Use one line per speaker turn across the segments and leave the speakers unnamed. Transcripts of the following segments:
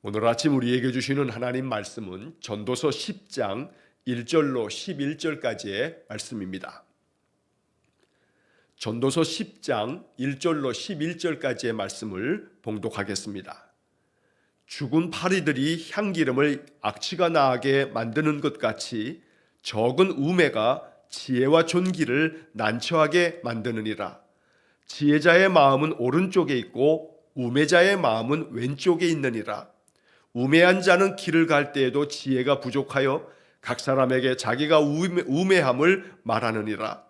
오늘 아침 우리에게 주시는 하나님 말씀은 전도서 10장 1절로 11절까지의 말씀입니다. 전도서 10장 1절로 11절까지의 말씀을 봉독하겠습니다. 죽은 파리들이 향기름을 악취가 나게 만드는 것 같이 적은 우매가 지혜와 존귀를 난처하게 만드느니라. 지혜자의 마음은 오른쪽에 있고 우매자의 마음은 왼쪽에 있느니라. 우매한 자는 길을 갈 때에도 지혜가 부족하여 각 사람에게 자기가 우매함을 말하느니라.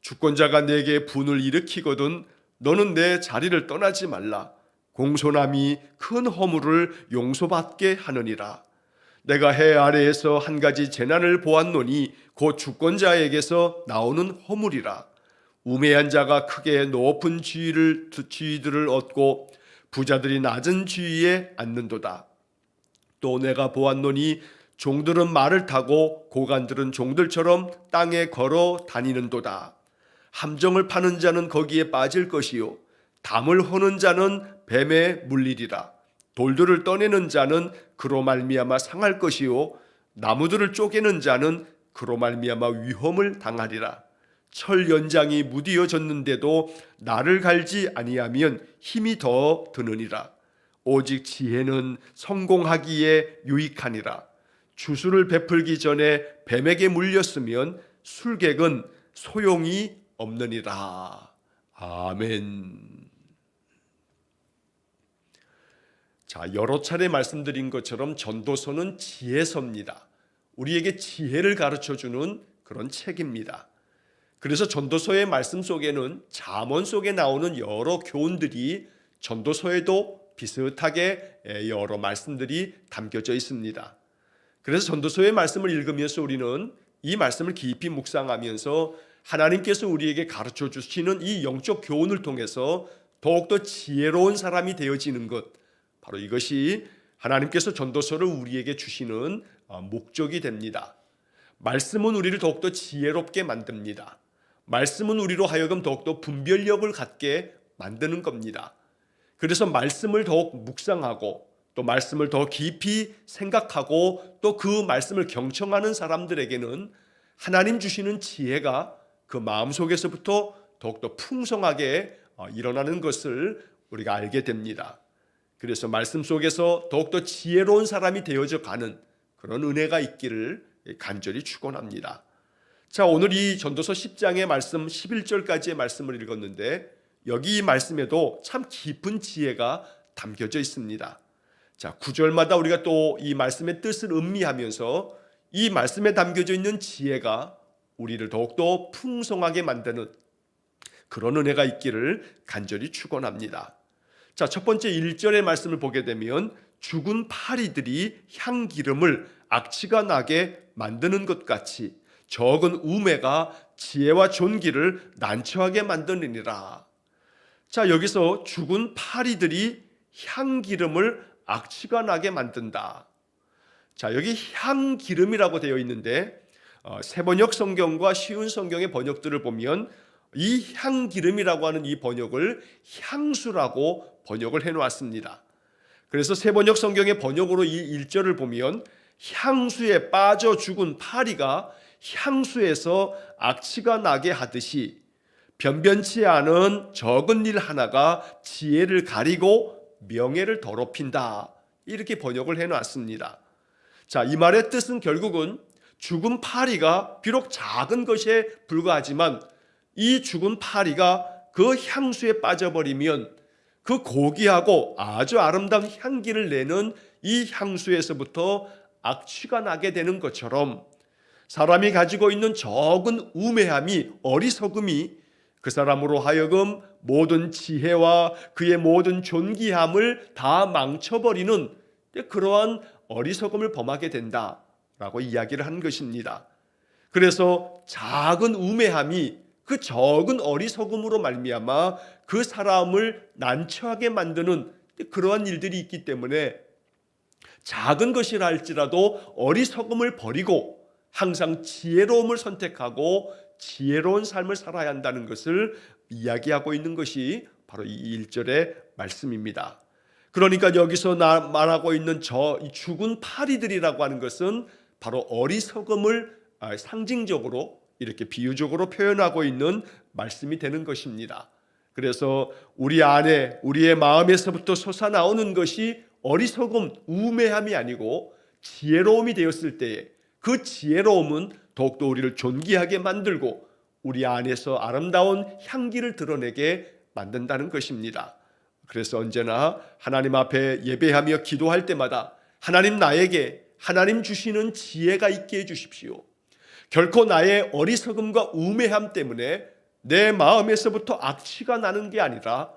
주권자가 내게 분을 일으키거든 너는 내 자리를 떠나지 말라. 공손함이 큰 허물을 용서받게 하느니라. 내가 해 아래에서 한 가지 재난을 보았노니 곧 주권자에게서 나오는 허물이라. 우매한 자가 크게 높은 지위들을 얻고 부자들이 낮은 지위에 앉는도다. 또 내가 보았노니 종들은 말을 타고 고관들은 종들처럼 땅에 걸어 다니는도다. 함정을 파는 자는 거기에 빠질 것이요 담을 허는 자는 뱀에 물리리라. 돌들을 떠내는 자는 그로 말미암아 상할 것이요 나무들을 쪼개는 자는 그로 말미암아 위험을 당하리라. 철 연장이 무디어졌는데도 나를 갈지 아니하면 힘이 더 드느니라. 오직 지혜는 성공하기에 유익하니라. 주술을 베풀기 전에 뱀에게 물렸으면 술객은 소용이 없느니라. 아멘. 자, 여러 차례 말씀드린 것처럼 전도서는 지혜서입니다. 우리에게 지혜를 가르쳐주는 그런 책입니다. 그래서 전도서의 말씀 속에는 잠언 속에 나오는 여러 교훈들이 전도서에도 비슷하게 여러 말씀들이 담겨져 있습니다. 그래서 전도서의 말씀을 읽으면서 우리는 이 말씀을 깊이 묵상하면서 하나님께서 우리에게 가르쳐 주시는 이 영적 교훈을 통해서 더욱더 지혜로운 사람이 되어지는 것, 바로 이것이 하나님께서 전도서를 우리에게 주시는 목적이 됩니다. 말씀은 우리를 더욱더 지혜롭게 만듭니다. 말씀은 우리로 하여금 더욱더 분별력을 갖게 만드는 겁니다. 그래서 말씀을 더욱 묵상하고 또 말씀을 더 깊이 생각하고 또 그 말씀을 경청하는 사람들에게는 하나님 주시는 지혜가 그 마음속에서부터 더욱더 풍성하게 일어나는 것을 우리가 알게 됩니다. 그래서 말씀 속에서 더욱더 지혜로운 사람이 되어져 가는 그런 은혜가 있기를 간절히 축원합니다. 자, 오늘 이 전도서 10장의 말씀 11절까지의 말씀을 읽었는데 여기 이 말씀에도 참 깊은 지혜가 담겨져 있습니다. 자, 9절마다 우리가 또 이 말씀의 뜻을 음미하면서 이 말씀에 담겨져 있는 지혜가 우리를 더욱더 풍성하게 만드는 그런 은혜가 있기를 간절히 축원합니다. 자, 첫 번째 1절의 말씀을 보게 되면 죽은 파리들이 향기름을 악취가 나게 만드는 것 같이 적은 우매가 지혜와 존귀를 난처하게 만드느니라. 자, 여기서 죽은 파리들이 향기름을 악취가 나게 만든다. 자, 여기 향기름이라고 되어 있는데 세번역 성경과 쉬운 성경의 번역들을 보면 이 향기름이라고 하는 이 번역을 향수라고 번역을 해놓았습니다. 그래서 세번역 성경의 번역으로 이 1절을 보면 향수에 빠져 죽은 파리가 향수에서 악취가 나게 하듯이 변변치 않은 적은 일 하나가 지혜를 가리고 명예를 더럽힌다. 이렇게 번역을 해놨습니다. 자, 이 말의 뜻은 결국은 죽은 파리가 비록 작은 것에 불과하지만 이 죽은 파리가 그 향수에 빠져버리면 그 고귀하고 아주 아름다운 향기를 내는 이 향수에서부터 악취가 나게 되는 것처럼 사람이 가지고 있는 적은 우매함이, 어리석음이 그 사람으로 하여금 모든 지혜와 그의 모든 존귀함을 다 망쳐버리는 그러한 어리석음을 범하게 된다라고 이야기를 한 것입니다. 그래서 작은 우매함이 그 적은 어리석음으로 말미암아 그 사람을 난처하게 만드는 그러한 일들이 있기 때문에 작은 것이라 할지라도 어리석음을 버리고 항상 지혜로움을 선택하고 지혜로운 삶을 살아야 한다는 것을 이야기하고 있는 것이 바로 이 1절의 말씀입니다. 그러니까 여기서 말하고 있는 이 죽은 파리들이라고 하는 것은 바로 어리석음을 상징적으로 이렇게 비유적으로 표현하고 있는 말씀이 되는 것입니다. 그래서 우리 안에 우리의 마음에서부터 솟아나오는 것이 어리석음, 우매함이 아니고 지혜로움이 되었을 때에 그 지혜로움은 더욱더 우리를 존귀하게 만들고 우리 안에서 아름다운 향기를 드러내게 만든다는 것입니다. 그래서 언제나 하나님 앞에 예배하며 기도할 때마다 하나님 나에게 하나님 주시는 지혜가 있게 해주십시오. 결코 나의 어리석음과 우매함 때문에 내 마음에서부터 악취가 나는 게 아니라,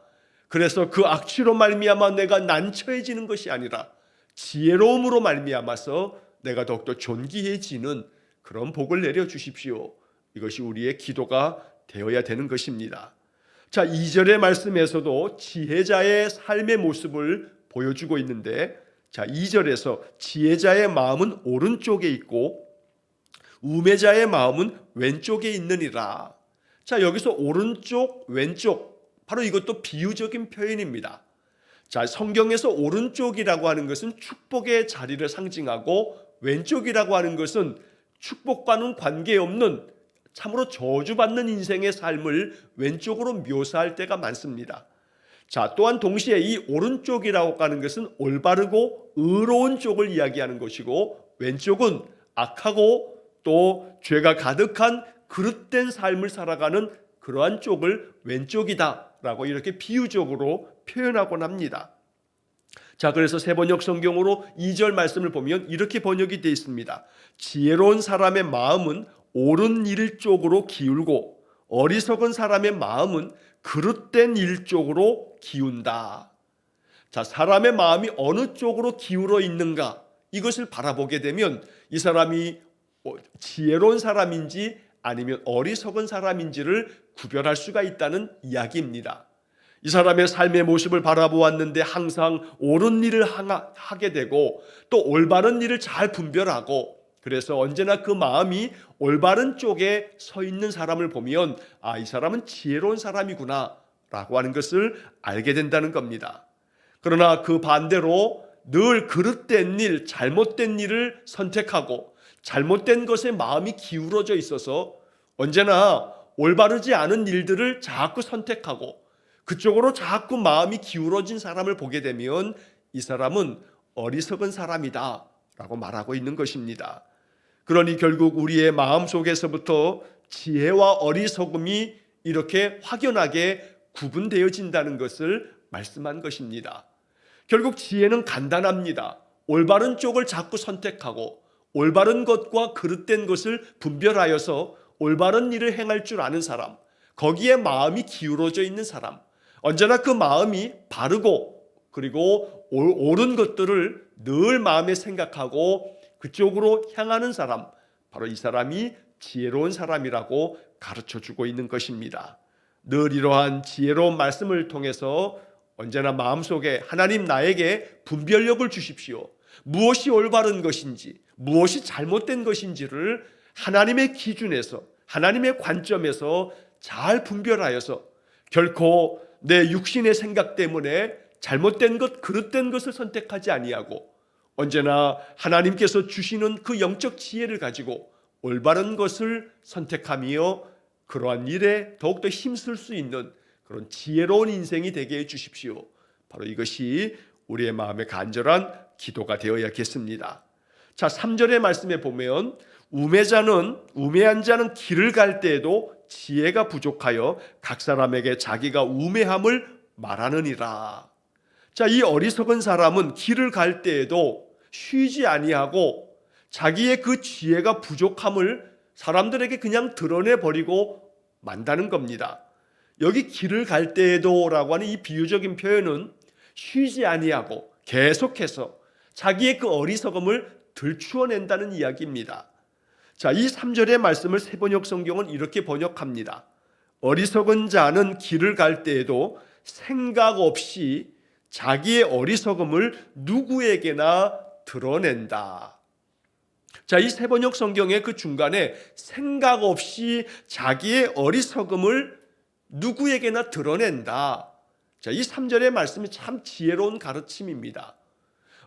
그래서 그 악취로 말미암아 내가 난처해지는 것이 아니라 지혜로움으로 말미암아서 내가 더욱더 존귀해지는 그런 복을 내려주십시오. 이것이 우리의 기도가 되어야 되는 것입니다. 자, 2절의 말씀에서도 지혜자의 삶의 모습을 보여주고 있는데, 자, 2절에서 지혜자의 마음은 오른쪽에 있고 우매자의 마음은 왼쪽에 있느니라. 자, 여기서 오른쪽, 왼쪽, 바로 이것도 비유적인 표현입니다. 자, 성경에서 오른쪽이라고 하는 것은 축복의 자리를 상징하고 왼쪽이라고 하는 것은 축복과는 관계없는 참으로 저주받는 인생의 삶을 왼쪽으로 묘사할 때가 많습니다. 자, 또한 동시에 이 오른쪽이라고 하는 것은 올바르고 의로운 쪽을 이야기하는 것이고, 왼쪽은 악하고 또 죄가 가득한 그릇된 삶을 살아가는 그러한 쪽을 왼쪽이다라고 이렇게 비유적으로 표현하곤 합니다. 자, 그래서 세번역 성경으로 2절 말씀을 보면 이렇게 번역이 되어 있습니다. 지혜로운 사람의 마음은 옳은 일 쪽으로 기울고 어리석은 사람의 마음은 그릇된 일 쪽으로 기운다. 자, 사람의 마음이 어느 쪽으로 기울어 있는가, 이것을 바라보게 되면 이 사람이 지혜로운 사람인지 아니면 어리석은 사람인지를 구별할 수가 있다는 이야기입니다. 이 사람의 삶의 모습을 바라보았는데 항상 옳은 일을 하게 되고 또 올바른 일을 잘 분별하고, 그래서 언제나 그 마음이 올바른 쪽에 서 있는 사람을 보면 이 사람은 지혜로운 사람이구나 라고 하는 것을 알게 된다는 겁니다. 그러나 그 반대로 늘 그릇된 일, 잘못된 일을 선택하고 잘못된 것에 마음이 기울어져 있어서 언제나 올바르지 않은 일들을 자꾸 선택하고 그쪽으로 자꾸 마음이 기울어진 사람을 보게 되면 이 사람은 어리석은 사람이다 라고 말하고 있는 것입니다. 그러니 결국 우리의 마음 속에서부터 지혜와 어리석음이 이렇게 확연하게 구분되어진다는 것을 말씀한 것입니다. 결국 지혜는 간단합니다. 올바른 쪽을 자꾸 선택하고 올바른 것과 그릇된 것을 분별하여서 올바른 일을 행할 줄 아는 사람, 거기에 마음이 기울어져 있는 사람, 언제나 그 마음이 바르고 그리고 옳은 것들을 늘 마음에 생각하고 그쪽으로 향하는 사람, 바로 이 사람이 지혜로운 사람이라고 가르쳐주고 있는 것입니다. 늘 이러한 지혜로운 말씀을 통해서 언제나 마음속에 하나님 나에게 분별력을 주십시오. 무엇이 올바른 것인지 무엇이 잘못된 것인지를 하나님의 기준에서 하나님의 관점에서 잘 분별하여서 결코 내 육신의 생각 때문에 잘못된 것, 그릇된 것을 선택하지 아니하고 언제나 하나님께서 주시는 그 영적 지혜를 가지고 올바른 것을 선택하며 그러한 일에 더욱더 힘쓸 수 있는 그런 지혜로운 인생이 되게 해주십시오. 바로 이것이 우리의 마음의 간절한 기도가 되어야겠습니다. 자, 3절의 말씀에 보면 우매한 자는 길을 갈 때에도 지혜가 부족하여 각 사람에게 자기가 우매함을 말하느니라. 자, 이 어리석은 사람은 길을 갈 때에도 쉬지 아니하고 자기의 그 지혜가 부족함을 사람들에게 그냥 드러내버리고 만다는 겁니다. 여기 길을 갈 때에도 라고 하는 이 비유적인 표현은 쉬지 아니하고 계속해서 자기의 그 어리석음을 들추어낸다는 이야기입니다. 자, 이 3절의 말씀을 세번역 성경은 이렇게 번역합니다. 어리석은 자는 길을 갈 때에도 생각 없이 자기의 어리석음을 누구에게나 드러낸다. 자, 이 세번역 성경의 그 중간에 생각 없이 자기의 어리석음을 누구에게나 드러낸다. 자, 이 3절의 말씀이 참 지혜로운 가르침입니다.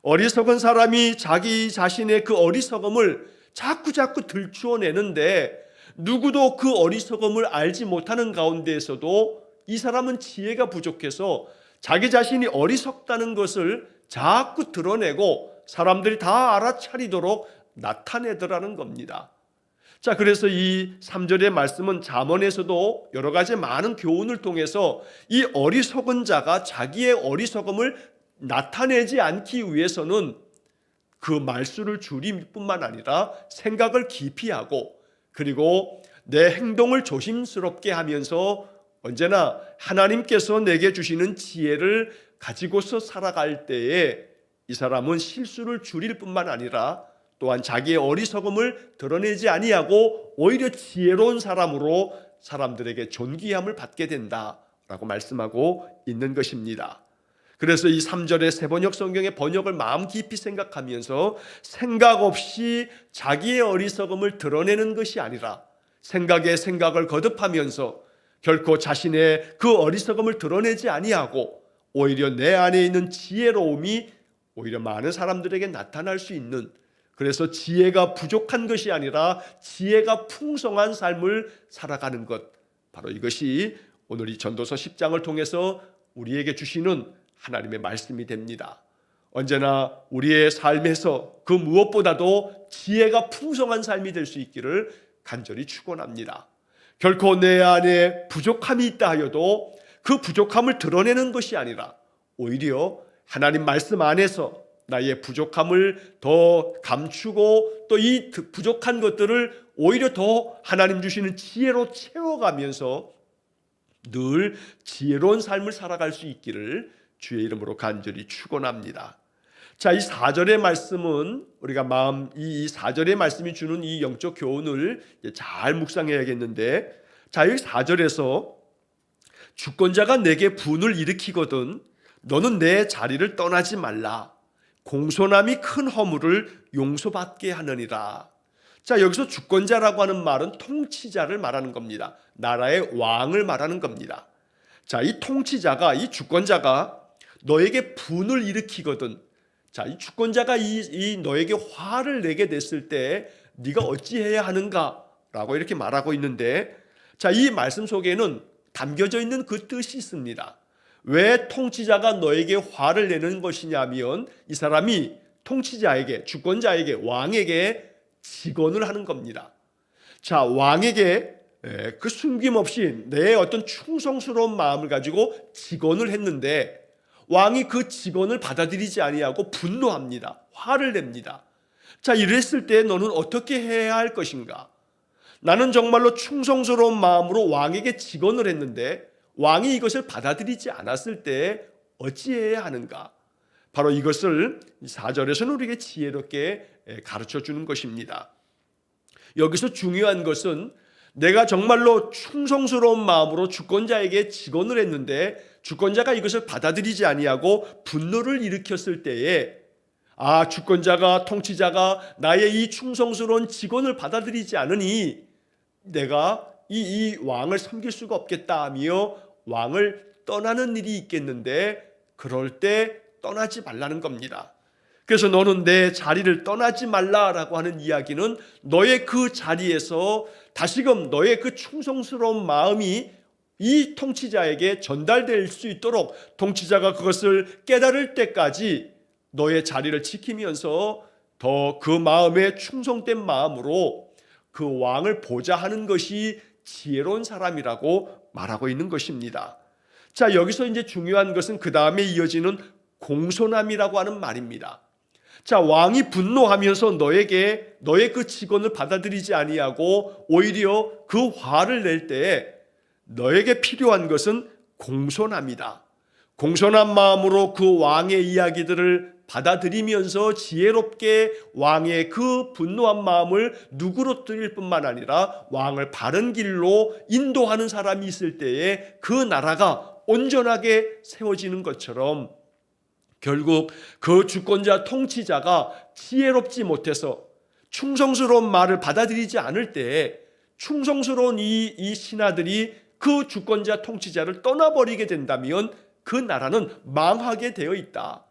어리석은 사람이 자기 자신의 그 어리석음을 자꾸 들추어내는데 누구도 그 어리석음을 알지 못하는 가운데에서도 이 사람은 지혜가 부족해서 자기 자신이 어리석다는 것을 자꾸 드러내고 사람들이 다 알아차리도록 나타내더라는 겁니다. 자, 그래서 이 3절의 말씀은 잠언에서도 여러 가지 많은 교훈을 통해서 이 어리석은 자가 자기의 어리석음을 나타내지 않기 위해서는 그 말수를 줄일 뿐만 아니라 생각을 깊이 하고 그리고 내 행동을 조심스럽게 하면서 언제나 하나님께서 내게 주시는 지혜를 가지고서 살아갈 때에 이 사람은 실수를 줄일 뿐만 아니라 또한 자기의 어리석음을 드러내지 아니하고 오히려 지혜로운 사람으로 사람들에게 존귀함을 받게 된다라고 말씀하고 있는 것입니다. 그래서 이 3절의 세번역 성경의 번역을 마음 깊이 생각하면서 생각 없이 자기의 어리석음을 드러내는 것이 아니라 생각에 생각을 거듭하면서 결코 자신의 그 어리석음을 드러내지 아니하고 오히려 내 안에 있는 지혜로움이 오히려 많은 사람들에게 나타날 수 있는, 그래서 지혜가 부족한 것이 아니라 지혜가 풍성한 삶을 살아가는 것, 바로 이것이 오늘 이 전도서 10장을 통해서 우리에게 주시는 하나님의 말씀이 됩니다. 언제나 우리의 삶에서 그 무엇보다도 지혜가 풍성한 삶이 될 수 있기를 간절히 축원합니다. 결코 내 안에 부족함이 있다 하여도 그 부족함을 드러내는 것이 아니라 오히려 하나님 말씀 안에서 나의 부족함을 더 감추고 또 이 부족한 것들을 오히려 더 하나님 주시는 지혜로 채워가면서 늘 지혜로운 삶을 살아갈 수 있기를 주의 이름으로 간절히 축원합니다. 자, 이 4절의 말씀은 우리가 이 4절의 말씀이 주는 이 영적 교훈을 잘 묵상해야겠는데, 자, 여기 4절에서 주권자가 내게 분을 일으키거든 너는 내 자리를 떠나지 말라. 공손함이 큰 허물을 용서받게 하느니라. 자, 여기서 주권자라고 하는 말은 통치자를 말하는 겁니다. 나라의 왕을 말하는 겁니다. 자, 이 통치자가, 이 주권자가 너에게 분을 일으키거든. 자, 이 주권자가 이 너에게 화를 내게 됐을 때 네가 어찌해야 하는가라고 이렇게 말하고 있는데, 자, 이 말씀 속에는 담겨져 있는 그 뜻이 있습니다. 왜 통치자가 너에게 화를 내는 것이냐면 이 사람이 통치자에게, 주권자에게, 왕에게 직언을 하는 겁니다. 자, 왕에게 그 숨김없이 내 어떤 충성스러운 마음을 가지고 직언을 했는데 왕이 그 직언을 받아들이지 아니하고 분노합니다. 화를 냅니다. 자, 이랬을 때 너는 어떻게 해야 할 것인가? 나는 정말로 충성스러운 마음으로 왕에게 직언을 했는데 왕이 이것을 받아들이지 않았을 때 어찌해야 하는가? 바로 이것을 4절에서는 우리에게 지혜롭게 가르쳐 주는 것입니다. 여기서 중요한 것은 내가 정말로 충성스러운 마음으로 주권자에게 직언을 했는데 주권자가 이것을 받아들이지 아니하고 분노를 일으켰을 때에 주권자가, 통치자가 나의 이 충성스러운 직언을 받아들이지 않으니 내가 이 왕을 섬길 수가 없겠다 하며 왕을 떠나는 일이 있겠는데 그럴 때 떠나지 말라는 겁니다. 그래서 너는 내 자리를 떠나지 말라라고 하는 이야기는 너의 그 자리에서 다시금 너의 그 충성스러운 마음이 이 통치자에게 전달될 수 있도록 통치자가 그것을 깨달을 때까지 너의 자리를 지키면서 더 그 마음에 충성된 마음으로 그 왕을 보좌하는 것이 지혜로운 사람이라고 말하고 있는 것입니다. 자, 여기서 이제 중요한 것은 그 다음에 이어지는 공손함이라고 하는 말입니다. 자, 왕이 분노하면서 너의 그 직언을 받아들이지 아니하고 오히려 그 화를 낼 때에 너에게 필요한 것은 공손함이다. 공손한 마음으로 그 왕의 이야기들을 받아들이면서 지혜롭게 왕의 그 분노한 마음을 누그러뜨릴 뿐만 아니라 왕을 바른 길로 인도하는 사람이 있을 때에 그 나라가 온전하게 세워지는 것처럼 결국 그 주권자 통치자가 지혜롭지 못해서 충성스러운 말을 받아들이지 않을 때에 충성스러운 이 신하들이 그 주권자 통치자를 떠나버리게 된다면 그 나라는 망하게 되어 있다.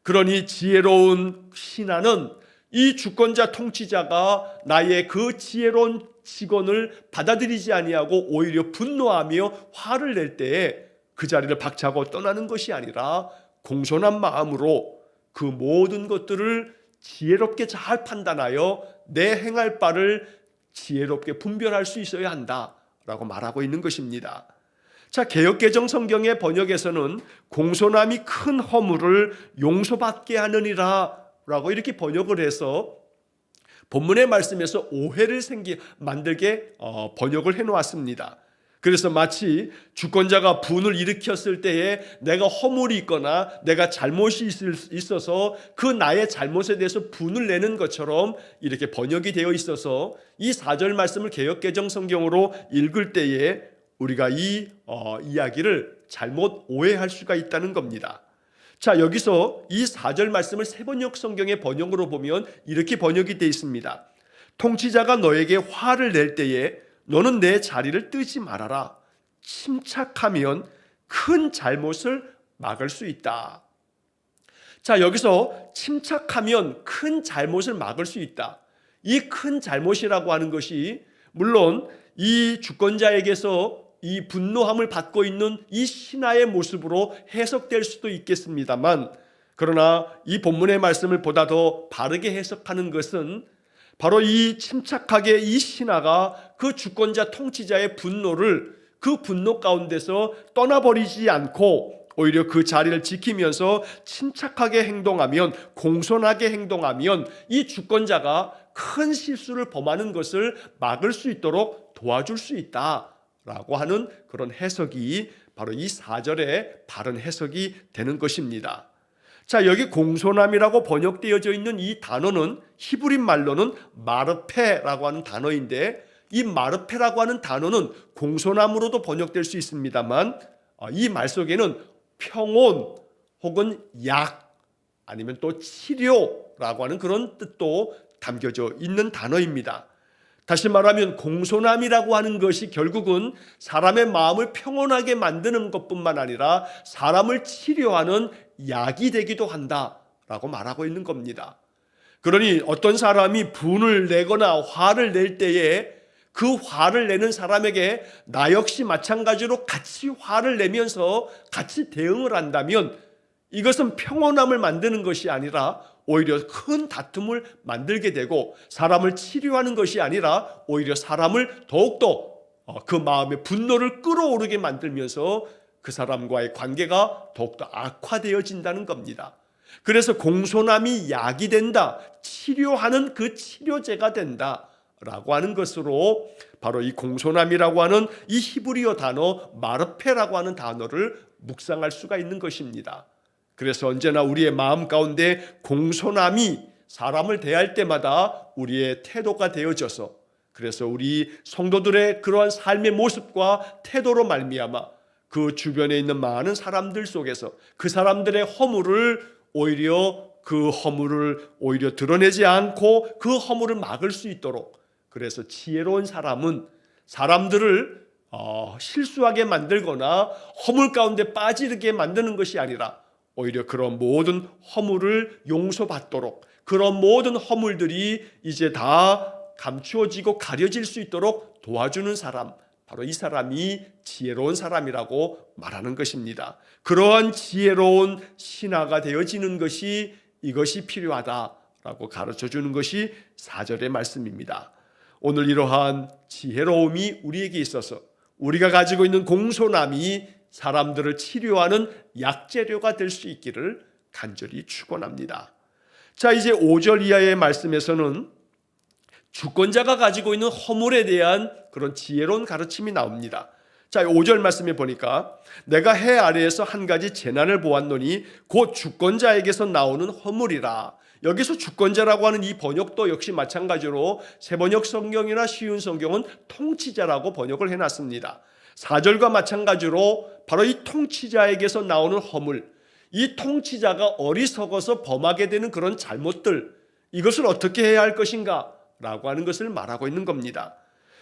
그러니 지혜로운 신하는 이 주권자 통치자가 나의 그 지혜로운 직원을 받아들이지 아니하고 오히려 분노하며 화를 낼 때에 그 자리를 박차고 떠나는 것이 아니라 공손한 마음으로 그 모든 것들을 지혜롭게 잘 판단하여 내 행할 바를 지혜롭게 분별할 수 있어야 한다라고 말하고 있는 것입니다. 자, 개역개정 성경의 번역에서는 공손함이 큰 허물을 용서받게 하느니라 라고 이렇게 번역을 해서 본문의 말씀에서 오해를 만들게 번역을 해놓았습니다. 그래서 마치 주권자가 분을 일으켰을 때에 내가 허물이 있거나 내가 잘못이 있어서 그 나의 잘못에 대해서 분을 내는 것처럼 이렇게 번역이 되어 있어서 이 4절 말씀을 개역개정 성경으로 읽을 때에 우리가 이 이야기를 잘못 오해할 수가 있다는 겁니다. 자, 여기서 이 4절 말씀을 세번역 성경의 번역으로 보면 이렇게 번역이 되어 있습니다. 통치자가 너에게 화를 낼 때에 너는 내 자리를 뜨지 말아라. 침착하면 큰 잘못을 막을 수 있다. 자, 여기서 침착하면 큰 잘못을 막을 수 있다. 이 큰 잘못이라고 하는 것이 물론 이 주권자에게서 이 분노함을 받고 있는 이 신하의 모습으로 해석될 수도 있겠습니다만, 그러나 이 본문의 말씀을 보다 더 바르게 해석하는 것은 바로 이 침착하게 이 신하가 그 주권자 통치자의 분노를 그 분노 가운데서 떠나버리지 않고 오히려 그 자리를 지키면서 침착하게 행동하면, 공손하게 행동하면 이 주권자가 큰 실수를 범하는 것을 막을 수 있도록 도와줄 수 있다라고 하는 그런 해석이 바로 이 4절의 바른 해석이 되는 것입니다. 자, 여기 공손함이라고 번역되어져 있는 이 단어는 히브리 말로는 마르페라고 하는 단어인데, 이 마르페라고 하는 단어는 공손함으로도 번역될 수 있습니다만 이 말 속에는 평온 혹은 약 아니면 또 치료라고 하는 그런 뜻도 담겨져 있는 단어입니다. 다시 말하면 공손함이라고 하는 것이 결국은 사람의 마음을 평온하게 만드는 것뿐만 아니라 사람을 치료하는 약이 되기도 한다라고 말하고 있는 겁니다. 그러니 어떤 사람이 분을 내거나 화를 낼 때에 그 화를 내는 사람에게 나 역시 마찬가지로 같이 화를 내면서 같이 대응을 한다면 이것은 평온함을 만드는 것이 아니라 오히려 큰 다툼을 만들게 되고, 사람을 치료하는 것이 아니라 오히려 사람을 더욱더 그 마음의 분노를 끌어오르게 만들면서 그 사람과의 관계가 더욱더 악화되어진다는 겁니다. 그래서 공손함이 약이 된다, 치료하는 그 치료제가 된다라고 하는 것으로 바로 이 공손함이라고 하는 이 히브리어 단어 마르페라고 하는 단어를 묵상할 수가 있는 것입니다. 그래서 언제나 우리의 마음 가운데 공손함이 사람을 대할 때마다 우리의 태도가 되어져서, 그래서 우리 성도들의 그러한 삶의 모습과 태도로 말미암아 그 주변에 있는 많은 사람들 속에서 그 사람들의 허물을 오히려 드러내지 않고 그 허물을 막을 수 있도록, 그래서 지혜로운 사람은 사람들을 실수하게 만들거나 허물 가운데 빠지게 만드는 것이 아니라 오히려 그런 모든 허물을 용서받도록, 그런 모든 허물들이 이제 다 감추어지고 가려질 수 있도록 도와주는 사람, 바로 이 사람이 지혜로운 사람이라고 말하는 것입니다. 그러한 지혜로운 신하가 되어지는 것이, 이것이 필요하다라고 가르쳐주는 것이 4절의 말씀입니다. 오늘 이러한 지혜로움이 우리에게 있어서 우리가 가지고 있는 공손함이 사람들을 치료하는 약재료가 될 수 있기를 간절히 축원합니다. 자, 이제 5절 이하의 말씀에서는 주권자가 가지고 있는 허물에 대한 그런 지혜로운 가르침이 나옵니다. 자, 5절 말씀에 보니까 내가 해 아래에서 한 가지 재난을 보았노니 곧 주권자에게서 나오는 허물이라. 여기서 주권자라고 하는 이 번역도 역시 마찬가지로 세번역 성경이나 쉬운 성경은 통치자라고 번역을 해놨습니다. 4절과 마찬가지로 바로 이 통치자에게서 나오는 허물, 이 통치자가 어리석어서 범하게 되는 그런 잘못들, 이것을 어떻게 해야 할 것인가 라고 하는 것을 말하고 있는 겁니다.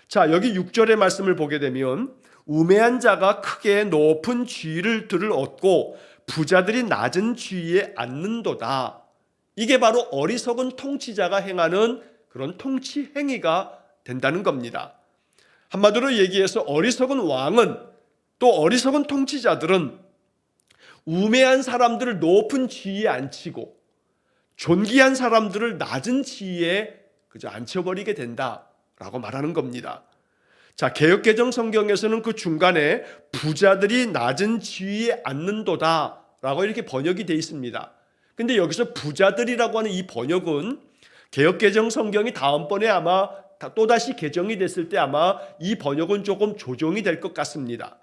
자, 여기 6절의 말씀을 보게 되면 우매한 자가 크게 높은 지위를 얻고 부자들이 낮은 지위에 앉는도다. 이게 바로 어리석은 통치자가 행하는 그런 통치 행위가 된다는 겁니다. 한마디로 얘기해서 어리석은 왕은, 또 어리석은 통치자들은 우매한 사람들을 높은 지위에 앉히고 존귀한 사람들을 낮은 지위에 그저 앉혀버리게 된다라고 말하는 겁니다. 자, 개역개정 성경에서는 그 중간에 부자들이 낮은 지위에 앉는도다 라고 이렇게 번역이 되어 있습니다. 근데 여기서 부자들이라고 하는 이 번역은 개역개정 성경이 다음번에 아마 또다시 개정이 됐을 때 아마 이 번역은 조금 조정이 될 것 같습니다.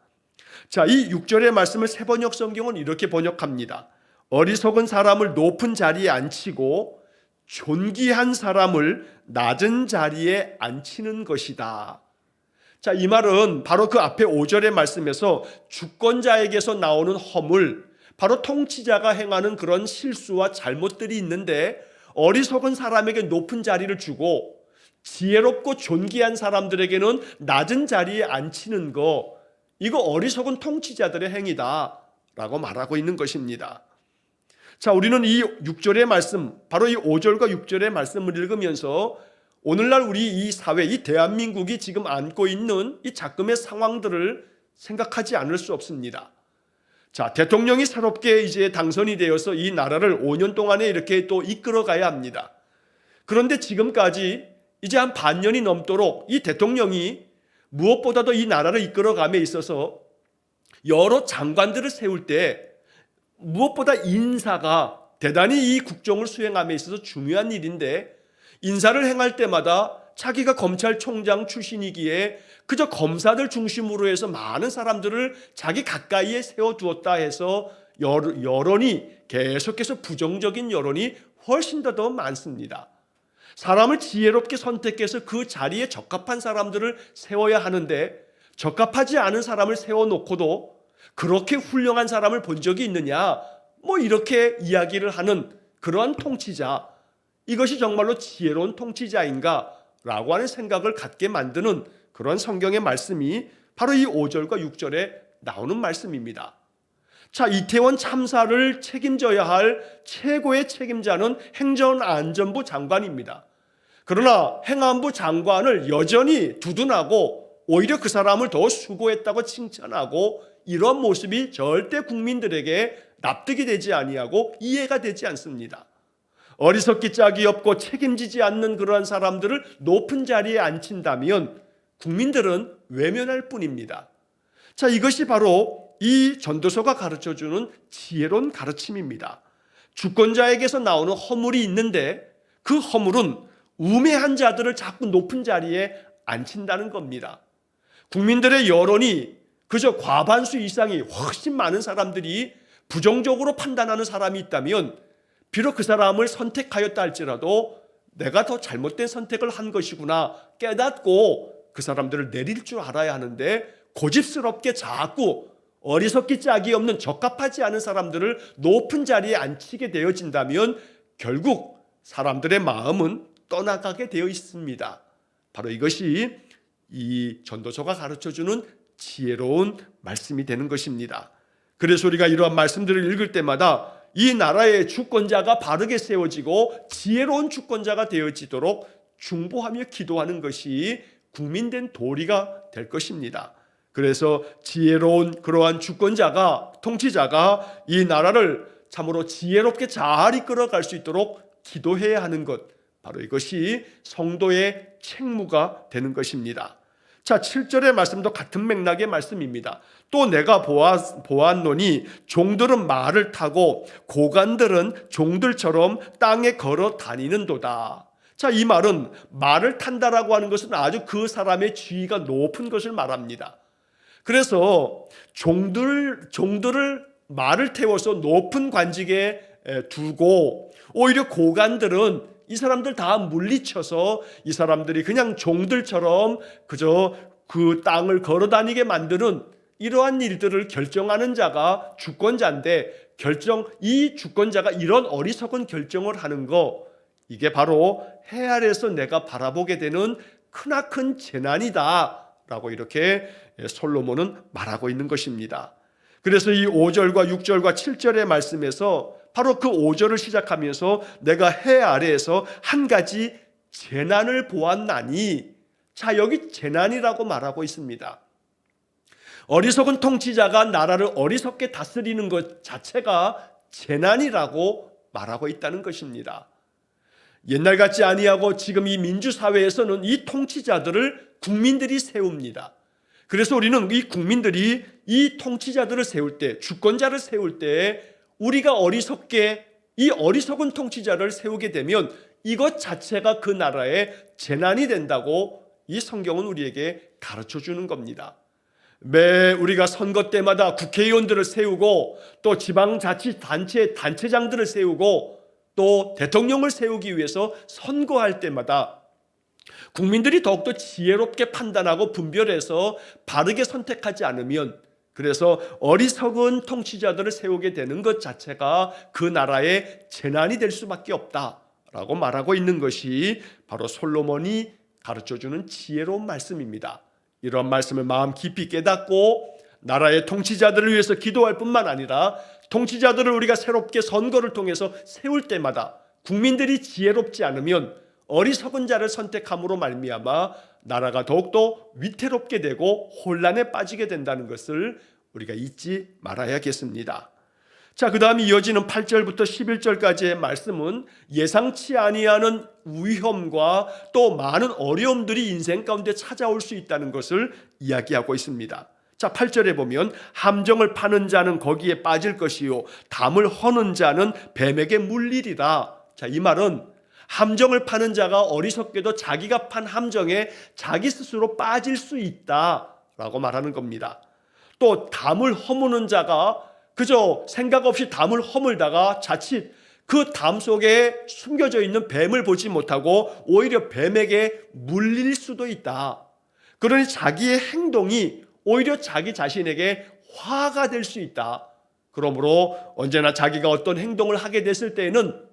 자, 이 6절의 말씀을 새번역 성경은 이렇게 번역합니다. 어리석은 사람을 높은 자리에 앉히고 존귀한 사람을 낮은 자리에 앉히는 것이다. 자, 이 말은 바로 그 앞에 5절의 말씀에서 주권자에게서 나오는 허물, 바로 통치자가 행하는 그런 실수와 잘못들이 있는데 어리석은 사람에게 높은 자리를 주고 지혜롭고 존귀한 사람들에게는 낮은 자리에 앉히는 거, 이거 어리석은 통치자들의 행위다라고 말하고 있는 것입니다. 자, 우리는 이 6절의 말씀, 바로 이 5절과 6절의 말씀을 읽으면서 오늘날 우리 이 사회, 이 대한민국이 지금 안고 있는 이 작금의 상황들을 생각하지 않을 수 없습니다. 자, 대통령이 새롭게 이제 당선이 되어서 이 나라를 5년 동안에 이렇게 또 이끌어 가야 합니다. 그런데 지금까지 이제 한 반년이 넘도록 이 대통령이 무엇보다도 이 나라를 이끌어감에 있어서 여러 장관들을 세울 때 무엇보다 인사가 대단히 이 국정을 수행함에 있어서 중요한 일인데 인사를 행할 때마다 자기가 검찰총장 출신이기에 그저 검사들 중심으로 해서 많은 사람들을 자기 가까이에 세워두었다 해서 여론이 계속해서 부정적인 여론이 훨씬 더 많습니다. 사람을 지혜롭게 선택해서 그 자리에 적합한 사람들을 세워야 하는데 적합하지 않은 사람을 세워놓고도 그렇게 훌륭한 사람을 본 적이 있느냐, 뭐 이렇게 이야기를 하는 그러한 통치자, 이것이 정말로 지혜로운 통치자인가 라고 하는 생각을 갖게 만드는 그런 성경의 말씀이 바로 이 5절과 6절에 나오는 말씀입니다. 자, 이태원 참사를 책임져야 할 최고의 책임자는 행정안전부 장관입니다. 그러나 행안부 장관을 여전히 두둔하고 오히려 그 사람을 더 수고했다고 칭찬하고 이런 모습이 절대 국민들에게 납득이 되지 아니하고 이해가 되지 않습니다. 어리석기 짝이 없고 책임지지 않는 그러한 사람들을 높은 자리에 앉힌다면 국민들은 외면할 뿐입니다. 자, 이것이 바로 이 전도서가 가르쳐주는 지혜로운 가르침입니다. 주권자에게서 나오는 허물이 있는데 그 허물은 우매한 자들을 자꾸 높은 자리에 앉힌다는 겁니다. 국민들의 여론이 그저 과반수 이상이 훨씬 많은 사람들이 부정적으로 판단하는 사람이 있다면 비록 그 사람을 선택하였다 할지라도 내가 더 잘못된 선택을 한 것이구나 깨닫고 그 사람들을 내릴 줄 알아야 하는데 고집스럽게 자꾸 어리석기 짝이 없는 적합하지 않은 사람들을 높은 자리에 앉히게 되어진다면 결국 사람들의 마음은 떠나가게 되어 있습니다. 바로 이것이 이 전도서가 가르쳐주는 지혜로운 말씀이 되는 것입니다. 그래서 우리가 이러한 말씀들을 읽을 때마다 이 나라의 주권자가 바르게 세워지고 지혜로운 주권자가 되어지도록 중보하며 기도하는 것이 국민된 도리가 될 것입니다. 그래서 지혜로운 그러한 주권자가, 통치자가 이 나라를 참으로 지혜롭게 잘 이끌어갈 수 있도록 기도해야 하는 것, 바로 이것이 성도의 책무가 되는 것입니다. 자, 7절의 말씀도 같은 맥락의 말씀입니다. 또 내가 보았노니 종들은 말을 타고 고관들은 종들처럼 땅에 걸어 다니는도다. 자, 이 말은 말을 탄다라고 하는 것은 아주 그 사람의 지위가 높은 것을 말합니다. 그래서 종들을 말을 태워서 높은 관직에 두고 오히려 고관들은 이 사람들 다 물리쳐서 이 사람들이 그냥 종들처럼 그저 그 땅을 걸어다니게 만드는 이러한 일들을 결정하는 자가 주권자인데 이 주권자가 이런 어리석은 결정을 하는 거, 이게 바로 해 아래에서 내가 바라보게 되는 크나큰 재난이다 라고 이렇게 솔로몬은 말하고 있는 것입니다. 그래서 이 5절과 6절과 7절의 말씀에서 바로 그 5절을 시작하면서 내가 해 아래에서 한 가지 재난을 보았나니, 자, 여기 재난이라고 말하고 있습니다. 어리석은 통치자가 나라를 어리석게 다스리는 것 자체가 재난이라고 말하고 있다는 것입니다. 옛날 같지 아니하고 지금 이 민주사회에서는 이 통치자들을 국민들이 세웁니다. 그래서 우리는 이 국민들이 이 통치자들을 세울 때, 주권자를 세울 때 우리가 어리석게 이 어리석은 통치자를 세우게 되면 이것 자체가 그 나라의 재난이 된다고 이 성경은 우리에게 가르쳐 주는 겁니다. 매 우리가 선거 때마다 국회의원들을 세우고 또 지방자치단체 단체장들을 세우고 또 대통령을 세우기 위해서 선거할 때마다 국민들이 더욱더 지혜롭게 판단하고 분별해서 바르게 선택하지 않으면, 그래서 어리석은 통치자들을 세우게 되는 것 자체가 그 나라의 재난이 될 수밖에 없다라고 말하고 있는 것이 바로 솔로몬이 가르쳐주는 지혜로운 말씀입니다. 이런 말씀을 마음 깊이 깨닫고 나라의 통치자들을 위해서 기도할 뿐만 아니라 통치자들을 우리가 새롭게 선거를 통해서 세울 때마다 국민들이 지혜롭지 않으면 어리석은 자를 선택함으로 말미암아 나라가 더욱더 위태롭게 되고 혼란에 빠지게 된다는 것을 우리가 잊지 말아야겠습니다. 자, 그 다음에 이어지는 8절부터 11절까지의 말씀은 예상치 아니하는 위험과 또 많은 어려움들이 인생 가운데 찾아올 수 있다는 것을 이야기하고 있습니다. 자, 8절에 보면 함정을 파는 자는 거기에 빠질 것이요 담을 허는 자는 뱀에게 물리리라. 자, 이 말은 함정을 파는 자가 어리석게도 자기가 판 함정에 자기 스스로 빠질 수 있다라고 말하는 겁니다. 또 담을 허무는 자가 그저 생각 없이 담을 허물다가 자칫 그 담 속에 숨겨져 있는 뱀을 보지 못하고 오히려 뱀에게 물릴 수도 있다. 그러니 자기의 행동이 오히려 자기 자신에게 화가 될 수 있다. 그러므로 언제나 자기가 어떤 행동을 하게 됐을 때에는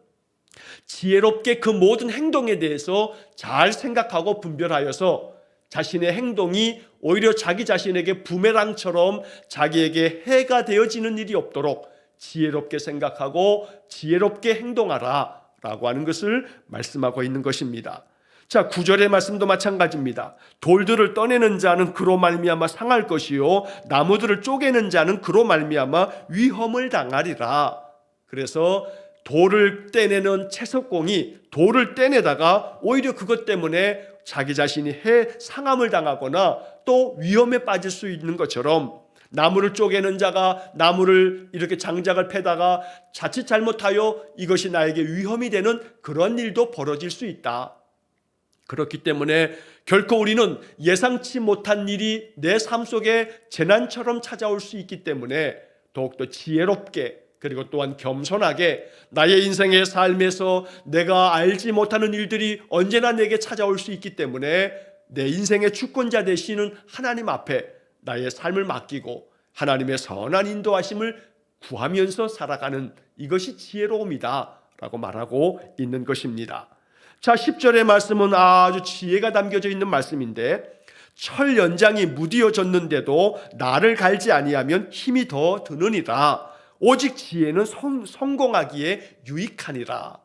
지혜롭게 그 모든 행동에 대해서 잘 생각하고 분별하여서 자신의 행동이 오히려 자기 자신에게 부메랑처럼 자기에게 해가 되어지는 일이 없도록 지혜롭게 생각하고 지혜롭게 행동하라 라고 하는 것을 말씀하고 있는 것입니다. 자, 9절의 말씀도 마찬가지입니다. 돌들을 떠내는 자는 그로 말미암아 상할 것이요 나무들을 쪼개는 자는 그로 말미암아 위험을 당하리라. 그래서 돌을 떼내는 채석공이 돌을 떼내다가 오히려 그것 때문에 자기 자신이 상함을 당하거나 또 위험에 빠질 수 있는 것처럼 나무를 쪼개는 자가 나무를 이렇게 장작을 패다가 자칫 잘못하여 이것이 나에게 위험이 되는 그런 일도 벌어질 수 있다. 그렇기 때문에 결코 우리는 예상치 못한 일이 내 삶 속에 재난처럼 찾아올 수 있기 때문에 더욱더 지혜롭게 그리고 또한 겸손하게 나의 인생의 삶에서 내가 알지 못하는 일들이 언제나 내게 찾아올 수 있기 때문에 내 인생의 주권자 되시는 하나님 앞에 나의 삶을 맡기고 하나님의 선한 인도하심을 구하면서 살아가는 이것이 지혜로움이다 라고 말하고 있는 것입니다. 자, 10절의 말씀은 아주 지혜가 담겨져 있는 말씀인데 철 연장이 무디어졌는데도 나를 갈지 아니하면 힘이 더 드느니라. 오직 지혜는 성공하기에 유익하니라.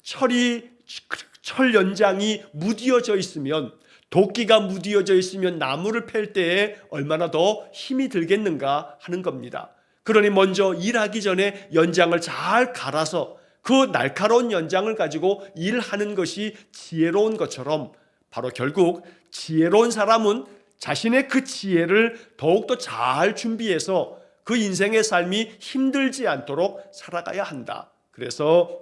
철 연장이 무디어져 있으면, 도끼가 무디어져 있으면 나무를 팰 때에 얼마나 더 힘이 들겠는가 하는 겁니다. 그러니 먼저 일하기 전에 연장을 잘 갈아서 그 날카로운 연장을 가지고 일하는 것이 지혜로운 것처럼 바로 결국 지혜로운 사람은 자신의 그 지혜를 더욱더 잘 준비해서 그 인생의 삶이 힘들지 않도록 살아가야 한다. 그래서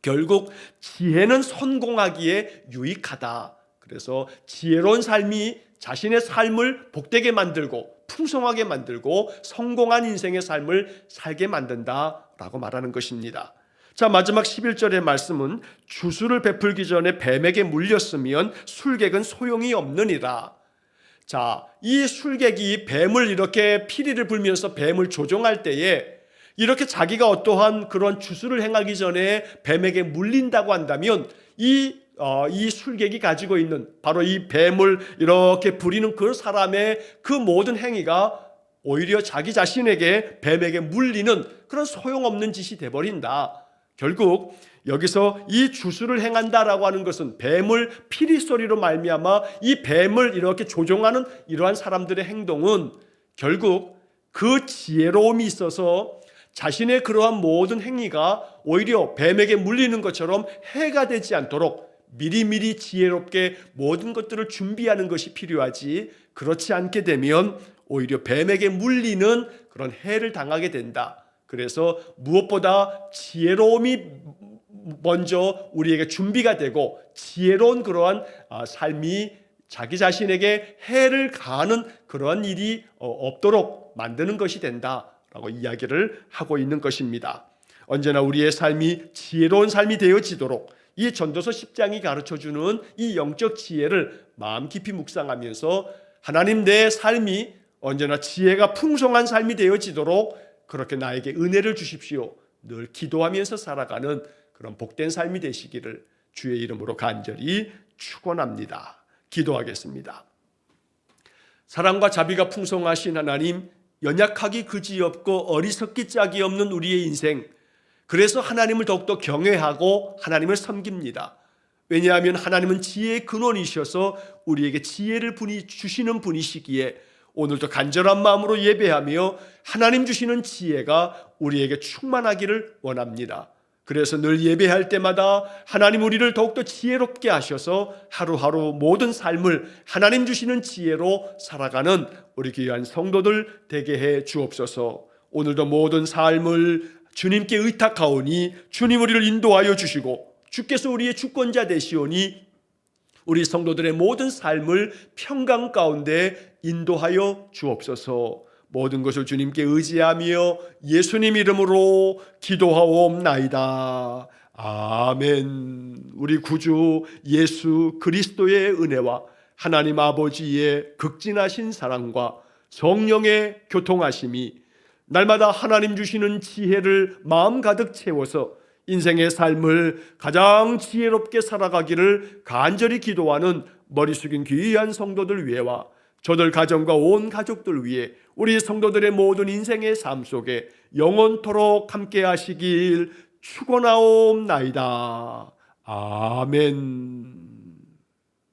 결국 지혜는 성공하기에 유익하다. 그래서 지혜로운 삶이 자신의 삶을 복되게 만들고 풍성하게 만들고 성공한 인생의 삶을 살게 만든다라고 말하는 것입니다. 자, 마지막 11절의 말씀은 주술을 베풀기 전에 뱀에게 물렸으면 술객은 소용이 없느니라. 자, 이 술객이 뱀을 이렇게 피리를 불면서 뱀을 조종할 때에 이렇게 자기가 어떠한 그런 주술을 행하기 전에 뱀에게 물린다고 한다면 이 이 술객이 가지고 있는 바로 이 뱀을 이렇게 부리는 그 사람의 그 모든 행위가 오히려 자기 자신에게 뱀에게 물리는 그런 소용없는 짓이 돼버린다. 결국 여기서 이 주술을 행한다라고 하는 것은 뱀을 피리소리로 말미암아 이 뱀을 이렇게 조종하는 이러한 사람들의 행동은 결국 그 지혜로움이 있어서 자신의 그러한 모든 행위가 오히려 뱀에게 물리는 것처럼 해가 되지 않도록 미리미리 지혜롭게 모든 것들을 준비하는 것이 필요하지, 그렇지 않게 되면 오히려 뱀에게 물리는 그런 해를 당하게 된다. 그래서 무엇보다 지혜로움이 먼저 우리에게 준비가 되고 지혜로운 그러한 삶이 자기 자신에게 해를 가하는 그러한 일이 없도록 만드는 것이 된다라고 이야기를 하고 있는 것입니다. 언제나 우리의 삶이 지혜로운 삶이 되어지도록 이 전도서 10장이 가르쳐주는 이 영적 지혜를 마음 깊이 묵상하면서 하나님, 내 삶이 언제나 지혜가 풍성한 삶이 되어지도록 그렇게 나에게 은혜를 주십시오, 늘 기도하면서 살아가는 그런 복된 삶이 되시기를 주의 이름으로 간절히 축원합니다. 기도하겠습니다. 사랑과 자비가 풍성하신 하나님, 연약하기 그지없고 어리석기 짝이 없는 우리의 인생, 그래서 하나님을 더욱더 경외하고 하나님을 섬깁니다. 왜냐하면 하나님은 지혜의 근원이셔서 우리에게 지혜를 주시는 분이시기에 오늘도 간절한 마음으로 예배하며 하나님 주시는 지혜가 우리에게 충만하기를 원합니다. 그래서 늘 예배할 때마다 하나님 우리를 더욱더 지혜롭게 하셔서 하루하루 모든 삶을 하나님 주시는 지혜로 살아가는 우리 귀한 성도들 되게 해 주옵소서. 오늘도 모든 삶을 주님께 의탁하오니 주님 우리를 인도하여 주시고 주께서 우리의 주권자 되시오니 우리 성도들의 모든 삶을 평강 가운데 인도하여 주옵소서. 모든 것을 주님께 의지하며 예수님 이름으로 기도하옵나이다. 아멘. 우리 구주 예수 그리스도의 은혜와 하나님 아버지의 극진하신 사랑과 성령의 교통하심이 날마다 하나님 주시는 지혜를 마음 가득 채워서 인생의 삶을 가장 지혜롭게 살아가기를 간절히 기도하는 머리 숙인 귀한 성도들 위해와 저들 가정과 온 가족들 위해 우리 성도들의 모든 인생의 삶 속에 영원토록 함께 하시길 축원하옵나이다. 아멘.